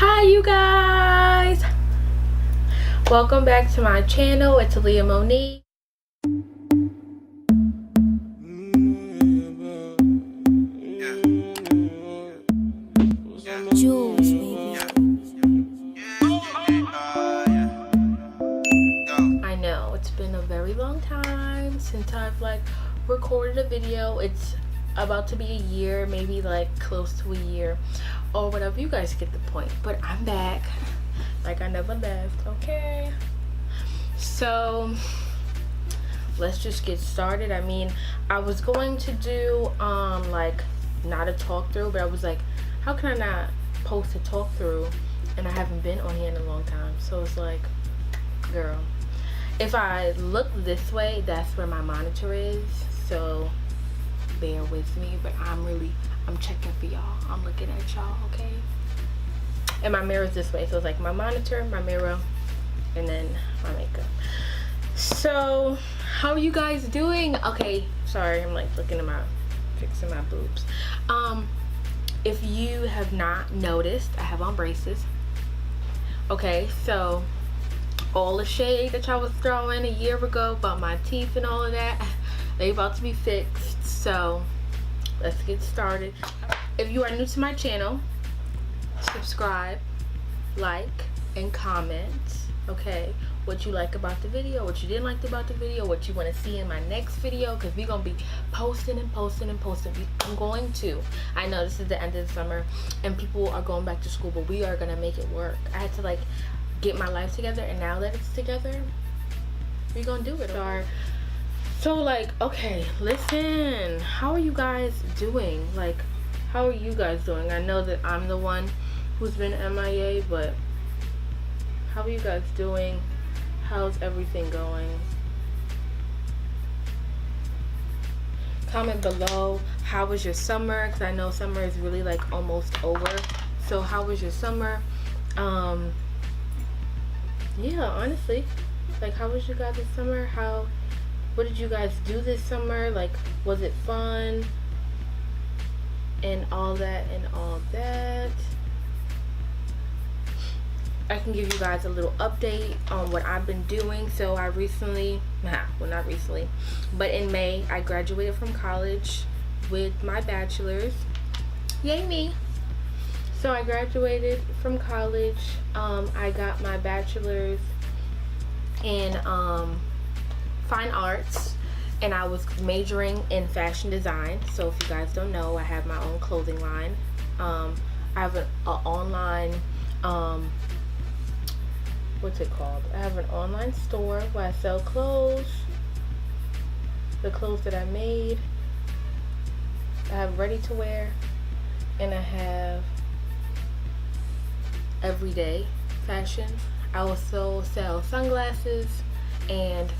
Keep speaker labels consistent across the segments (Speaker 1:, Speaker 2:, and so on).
Speaker 1: Hi you guys, welcome back to my channel. It's Aliya Monique. I know it's been a very long time since I've recorded a video. It's about to be a year, maybe close to a year or whatever. You guys get the point. But I'm back like I never left. Okay, so let's just get started. I mean, I was going to do not a talk through, but I was like, how can I not post a talk through, and I haven't been on here in a long time. So it's like, girl, if I look this way, that's where my monitor is, so bear with me. But I'm checking for y'all. I'm looking at y'all, okay? And my mirror's this way, so it's like my monitor, my mirror, and then my makeup. So how are you guys doing? Okay, sorry, I'm looking at fixing my boobs. If you have not noticed, I have on braces. Okay, so all the shade that y'all was throwing a year ago about my teeth and all of that, they about to be fixed. So let's get started. If you are new to my channel, subscribe, like, and comment, okay, what you like about the video, what you didn't like about the video, what you want to see in my next video, because we're gonna be posting and posting and posting. I'm going to, I know this is the end of the summer and people are going back to school, but we are gonna make it work. I had to get my life together, and now that it's together, we're gonna do it. So okay, listen, how are you guys doing? How are you guys doing? I know that I'm the one who's been MIA, but how are you guys doing? How's everything going? Comment below, how was your summer? Because I know summer is really almost over. So how was your summer? Yeah, honestly, how was you guys this summer? What did you guys do this summer? Was it fun? And all that and all that. I can give you guys a little update on what I've been doing. So I recently, well, not recently, but in May, I graduated from college with my bachelor's. Yay me. So I graduated from college. I got my bachelor's in fine arts, and I was majoring in fashion design. So if you guys don't know, I have my own clothing line. I have an online, what's it called? I have an online store where I sell clothes, the clothes that I made. I have ready to wear, and I have everyday fashion. I also sell sunglasses, and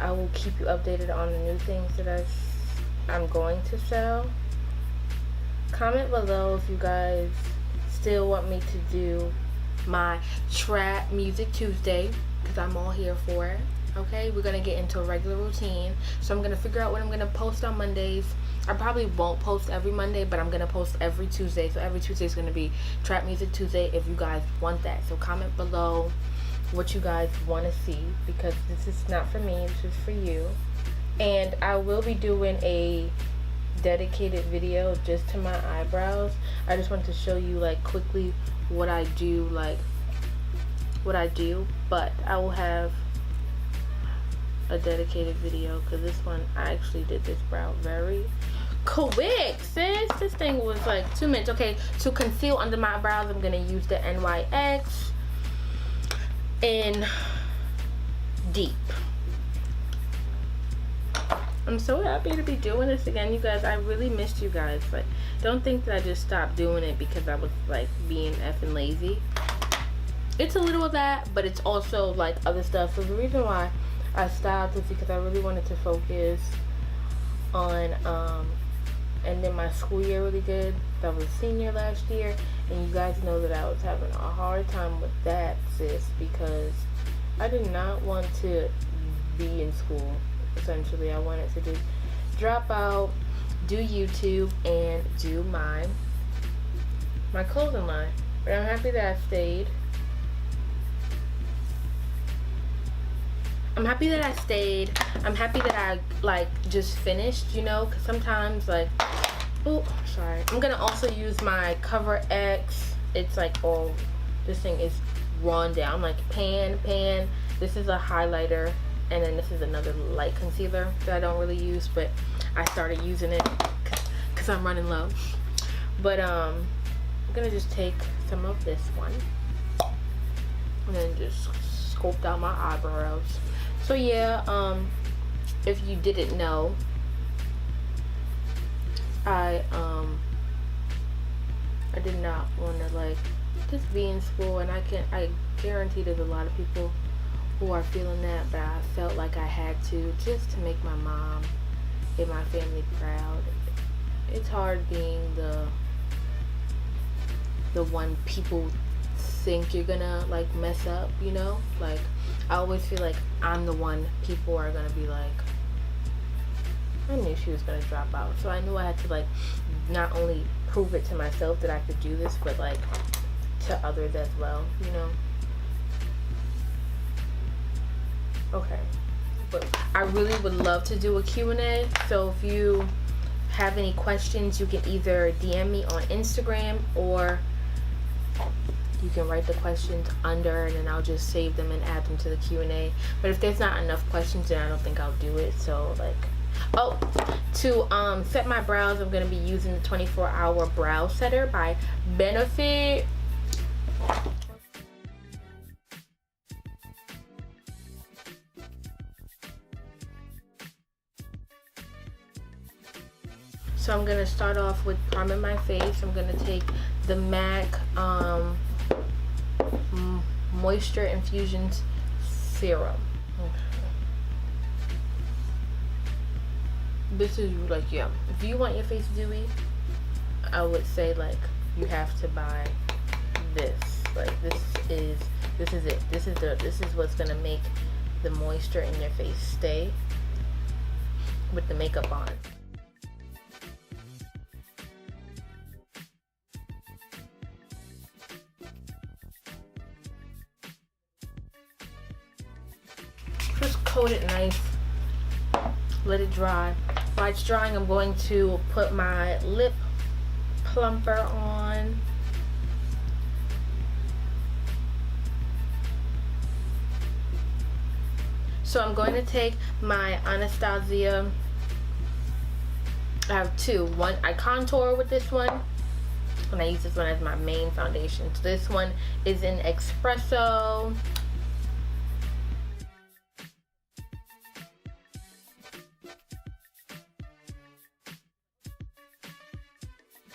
Speaker 1: I will keep you updated on the new things that I'm going to sell. Comment below if you guys still want me to do my Trap Music Tuesday, because I'm all here for it. Okay, we're gonna get into a regular routine, so I'm gonna figure out what I'm gonna post on Mondays. I probably won't post every Monday, but I'm gonna post every Tuesday. So every Tuesday is gonna be Trap Music Tuesday if you guys want that. So comment below what you guys want to see, because this is not for me, this is for you. And I will be doing a dedicated video just to my eyebrows. I just want to show you quickly what I do, but I will have a dedicated video, because this one, I actually did this brow very quick, sis. This thing was 2 minutes. Okay, to conceal under my brows, I'm gonna use the NYX in Deep. I'm so happy to be doing this again, you guys. I really missed you guys, but don't think that I just stopped doing it because I was being effing lazy. It's a little of that, but it's also other stuff. So the reason why I stopped is because I really wanted to focus on ending my school year really good. I was a senior last year, and you guys know that I was having a hard time with that, sis, because I did not want to be in school. Essentially, I wanted to just drop out, do YouTube, and do my clothing line. But I'm happy that I stayed. I'm happy that I stayed. I'm happy that I like just finished, you know, because sometimes like, oh, sorry. I'm gonna also use my Cover X. It's like all, this thing is run down, like pan. This is a highlighter, and then this is another light concealer that I don't really use, but I started using it because I'm running low. But I'm gonna just take some of this one and then just sculpt out my eyebrows. So yeah, if you didn't know, I did not want to like just be in school, and I guarantee there's a lot of people who are feeling that, but I felt like I had to, just to make my mom and my family proud. It's hard being the one people think you're gonna like mess up, you know? Like, I always feel like I'm the one people are gonna be like, I knew she was gonna drop out. So I knew I had to like not only prove it to myself that I could do this, but like to others as well, you know? Okay, but I really would love to do a Q&A, so if you have any questions, you can either DM me on Instagram, or you can write the questions under, and then I'll just save them and add them to the Q&A. But if there's not enough questions, then I don't think I'll do it. So like, oh, to set my brows, I'm gonna be using the 24-hour brow setter by Benefit. So I'm gonna start off with priming my face. I'm gonna take the MAC Moisture Infusion Serum. This is like, yeah, if you want your face dewy, I would say like you have to buy this. Like this is it. This is what's gonna make the moisture in your face stay with the makeup on. Just coat it nice, let it dry. While it's drying, I'm going to put my lip plumper on. So I'm going to take my Anastasia, I have two. One, I contour with this one, and I use this one as my main foundation. So this one is in Espresso.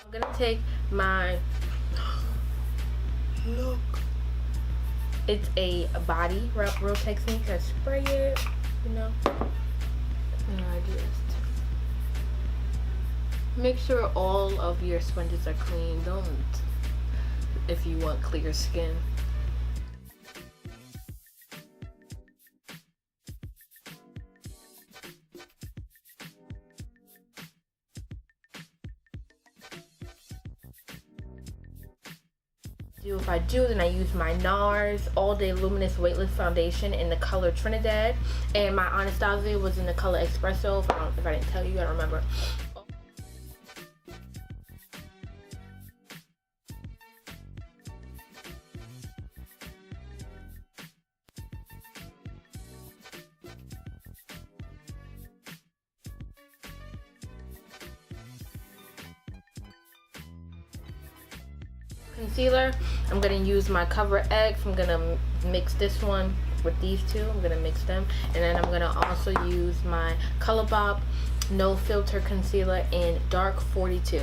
Speaker 1: I'm gonna take my, look, it's a body real technique. I spray it, you know, and I just make sure all of your sponges are clean. Don't, if you want clear skin. If I do, then I use my NARS All Day Luminous Weightless Foundation in the color Trinidad, and my Anastasia was in the color Espresso. If I didn't tell you, I don't remember. Concealer, I'm going to use my Cover X. I'm going to mix this one with these two. I'm going to mix them, and then I'm going to also use my Colourpop No Filter Concealer in Dark 42.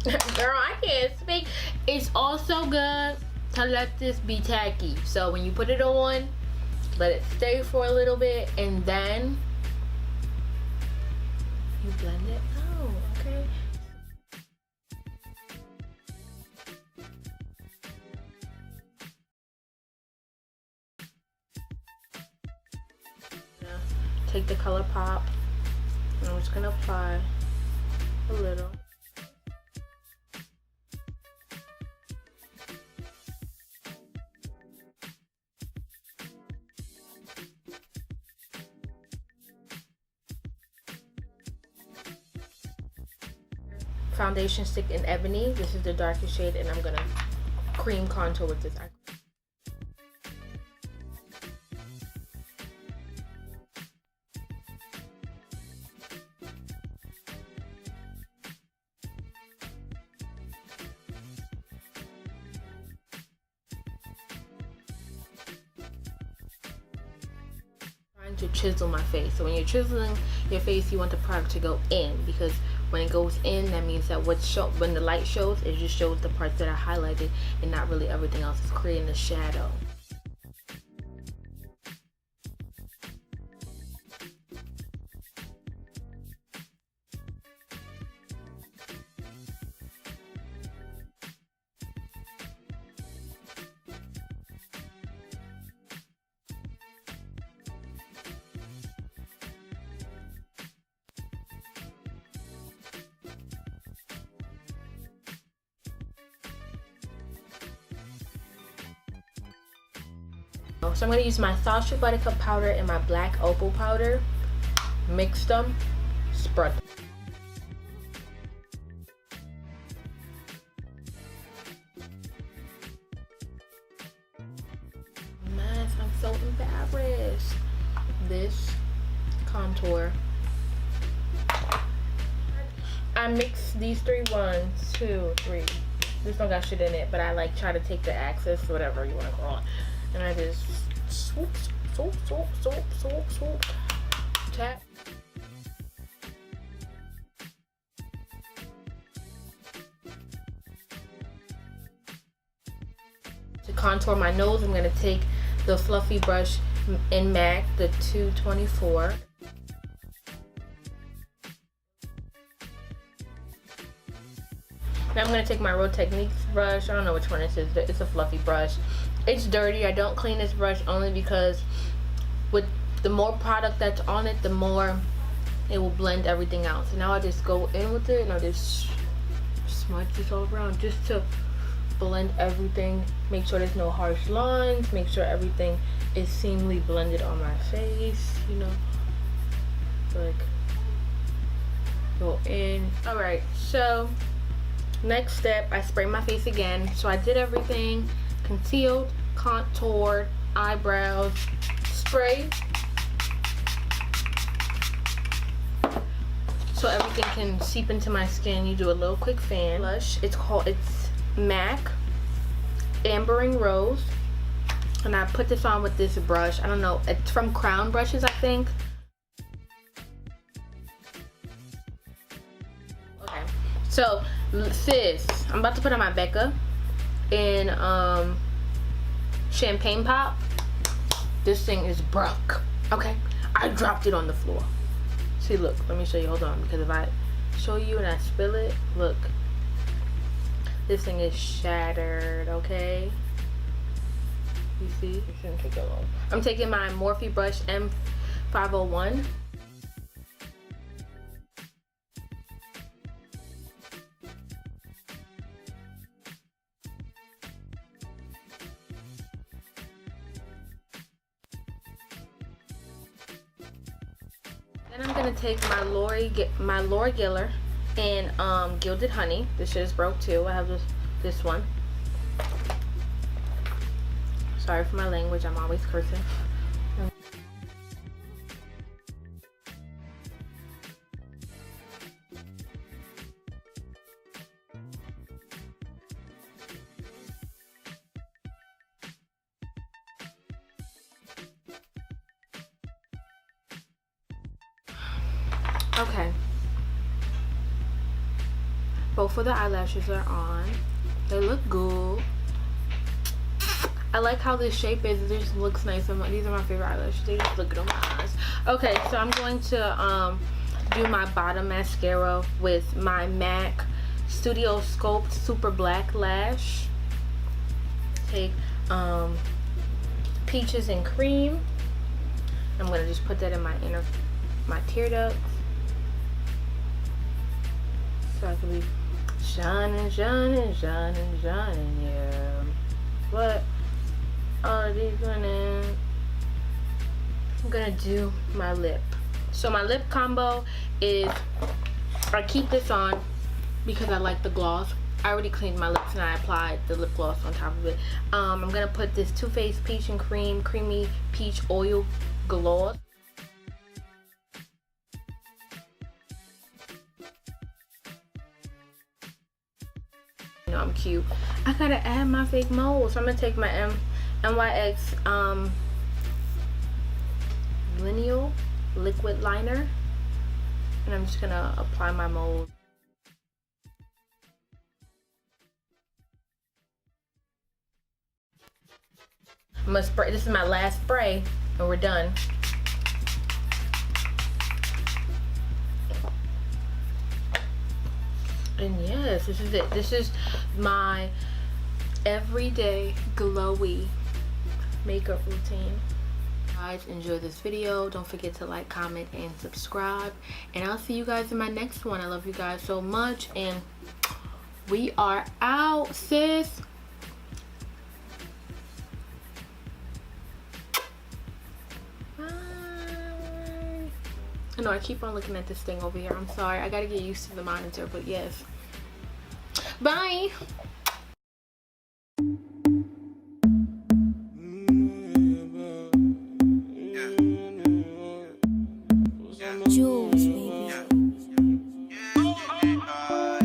Speaker 1: Girl, I can't speak. It's also good to let this be tacky. So when you put it on, let it stay for a little bit, and then you blend it out, okay? take the Colourpop, and I'm just gonna apply a little. Foundation stick in Ebony. This is the darkest shade, and I'm gonna cream contour with this. To chisel my face. So when you're chiseling your face, you want the product to go in, because when it goes in, that means that when the light shows, it just shows the parts that are highlighted and not really everything else. Is creating a shadow. So I'm going to use my Sacha Buttercup powder and my black opal powder, mix them, spread them. Man, I'm so embarrassed. This contour. I mix these three, 1, 2, 3. This one got shit in it, but I like try to take the axis, whatever you want to call it. And I just swoop, swoop, swoop, swoop, swoop, swoop, tap. To contour my nose, I'm going to take the fluffy brush in MAC, the 224. Now I'm going to take my Real Techniques brush. I don't know which one this is. It's a fluffy brush. It's dirty. I don't clean this brush only because with the more product that's on it, the more it will blend everything out. So now I just go in with it and I just smudge this all around just to blend everything. Make sure there's no harsh lines. Make sure everything is seamlessly blended on my face, you know. Like, go in. Alright, so next step, I spray my face again. So I did everything. Concealed, contoured, eyebrows, spray, so everything can seep into my skin. You do a little quick fan. Blush, it's MAC Ambering Rose, and I put this on with this brush. I don't know, it's from Crown Brushes, I think. Okay, so sis, I'm about to put on my Becca in Champagne Pop. This thing is broke. Okay, I dropped it on the floor. See, look, let me show you. Hold on, because if I show you and I spill it, look, this thing is shattered. Okay, you see, it shouldn't take that long. I'm taking my Morphe brush M501. Then I'm gonna take my Laura Giller and Gilded Honey. This shit is broke too. I have this one. Sorry for my language. I'm always cursing. Okay, both of the eyelashes are on. They look good. I like how this shape is. It just looks nice. These are my favorite eyelashes. They just look good on my eyes. Okay, so I'm going to do my bottom mascara with my MAC Studio Sculpt Super Black Lash. Take Peaches and Cream. I'm gonna just put that in my tear ducts, so I can be shining, shining, shining, shining, yeah. But all these running, I'm gonna do my lip. So my lip combo is, I keep this on because I like the gloss. I already cleaned my lips and I applied the lip gloss on top of it. I'm gonna put this Too Faced Peach and Cream Creamy Peach Oil Gloss. You know I'm cute. I gotta add my fake moles. So I'm gonna take my NYX lineal liquid liner, and I'm just gonna apply my mold. I'm gonna spray. This is my last spray, and we're done. And yes, this is it. This is my everyday glowy makeup routine. Guys, enjoy this video. Don't forget to like, comment, and subscribe. And I'll see you guys in my next one. I love you guys so much, and we are out, sis. I know I keep on looking at this thing over here. I'm sorry. I gotta get used to the monitor, but yes. Bye.